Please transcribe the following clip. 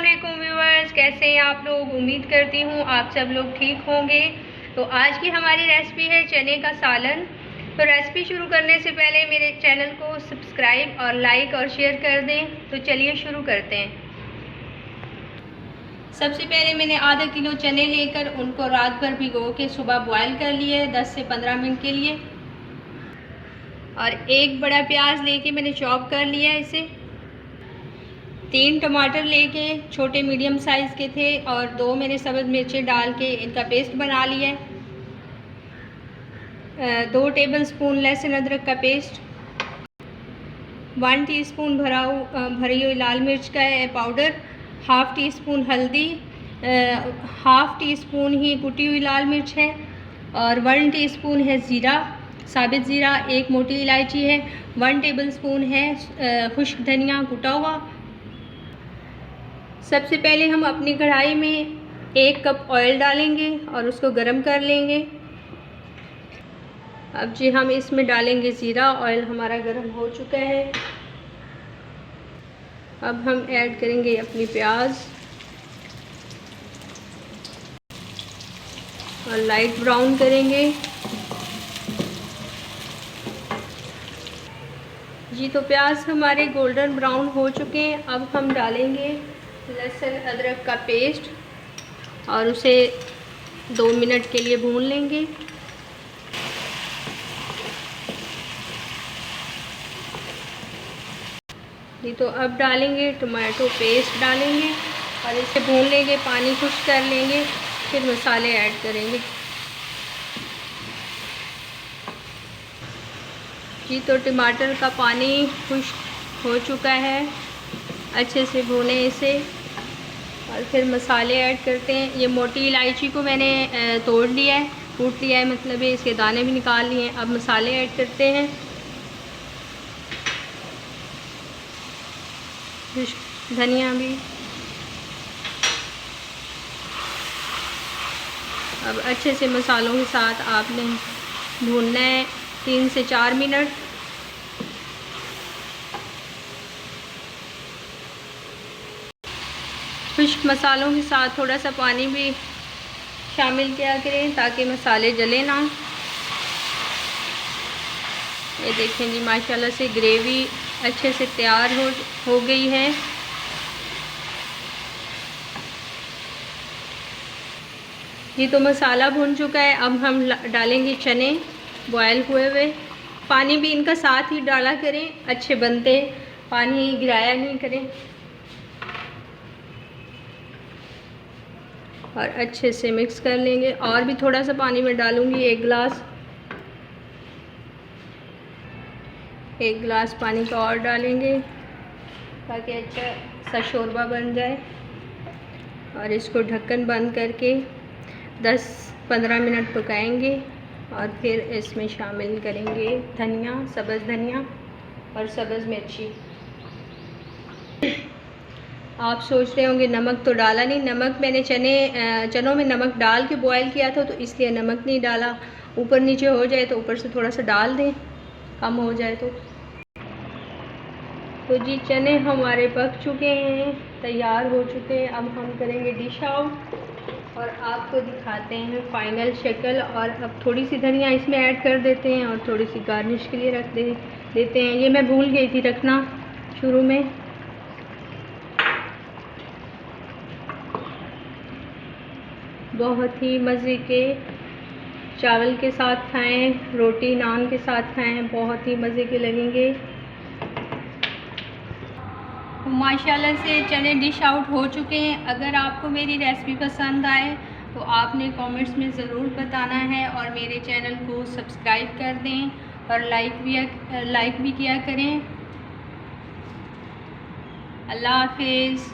वालेकुम व्यूअर्स, कैसे हैं आप लोग। उम्मीद करती हूँ आप सब लोग ठीक होंगे। तो आज की हमारी रेसिपी है चने का सालन। तो रेसिपी शुरू करने से पहले मेरे चैनल को सब्सक्राइब और लाइक और शेयर कर दें। तो चलिए शुरू करते हैं। सबसे पहले मैंने आधा किलो चने लेकर उनको रात भर भिगो के सुबह बॉयल कर लिए 10 से 15 मिनट के लिए। और एक बड़ा प्याज लेके मैंने चॉप कर लिया इसे। 3 टमाटर लेके छोटे मीडियम साइज़ के थे और 2 मैंने सब्ज़ मिर्चें डाल के इनका पेस्ट बना लिया है। 2 टेबलस्पून लहसुन अदरक का पेस्ट, 1 टीस्पून भरी हुई लाल मिर्च का पाउडर, हाफ़ टी स्पून हल्दी, हाफ़ टी स्पून ही कुटी हुई लाल मिर्च है और 1 टीस्पून है ज़ीरा, साबित ज़ीरा, 1 मोटी इलायची है, 1 टेबलस्पून है खुश्क धनिया कुटा हुआ। सबसे पहले हम अपनी कढ़ाई में 1 कप ऑयल डालेंगे और उसको गरम कर लेंगे। अब जी हम इसमें डालेंगे ज़ीरा। ऑयल हमारा गरम हो चुका है। अब हम ऐड करेंगे अपनी प्याज और लाइट ब्राउन करेंगे। जी तो प्याज हमारे गोल्डन ब्राउन हो चुके हैं। अब हम डालेंगे लहसुन अदरक का पेस्ट और उसे 2 मिनट के लिए भून लेंगे। जी तो अब डालेंगे टमाटो पेस्ट डालेंगे और इसे भून लेंगे, पानी खुश्क कर लेंगे, फिर मसाले ऐड करेंगे। जी तो टमाटर का पानी खुश्क हो चुका है। अच्छे से भूने इसे और फिर मसाले ऐड करते हैं। ये मोटी इलायची को मैंने तोड़ लिया है, कूट लिया है, मतलब है इसके दाने भी निकाल लिए हैं। अब मसाले ऐड करते हैं। धनिया भी। अब अच्छे से मसालों के साथ आपने भूनना है 3 से 4 मिनट। खुश्क मसालों के साथ थोड़ा सा पानी भी शामिल किया करें ताकि मसाले जले ना। ये देखें जी माशाल्लाह से ग्रेवी अच्छे से तैयार हो गई है। जी तो मसाला भुन चुका है। अब हम डालेंगे चने बॉयल हुए हुए। पानी भी इनका साथ ही डाला करें, अच्छे बनते, पानी गिराया नहीं करें। और अच्छे से मिक्स कर लेंगे। और भी थोड़ा सा पानी में डालूँगी, 1 गिलास पानी का और डालेंगे ताकि अच्छा सा शोरबा बन जाए। और इसको ढक्कन बंद करके 10-15 मिनट पकाएंगे और फिर इसमें शामिल करेंगे धनिया, सब्ज़ धनिया और सब्ज़ मिर्ची। आप सोच रहे होंगे नमक तो डाला नहीं। नमक मैंने चनों में नमक डाल के बॉयल किया था तो इसलिए नमक नहीं डाला। ऊपर नीचे हो जाए तो ऊपर से थोड़ा सा डाल दें, कम हो जाए तो जी चने हमारे पक चुके हैं, तैयार हो चुके हैं। अब हम करेंगे डिश आउट और आपको दिखाते हैं फाइनल शक्ल। और अब थोड़ी सी धनिया इसमें ऐड कर देते हैं और थोड़ी सी गार्निश के लिए रख देते हैं। ये मैं भूल गई थी रखना शुरू में। बहुत ही मज़े के चावल के साथ खाएं, रोटी नान के साथ खाएं, बहुत ही मज़े के लगेंगे। माशाल्लाह से चने डिश आउट हो चुके हैं। अगर आपको मेरी रेसिपी पसंद आए तो आपने कमेंट्स में ज़रूर बताना है और मेरे चैनल को सब्सक्राइब कर दें और लाइक भी किया करें। अल्लाह हाफिज़।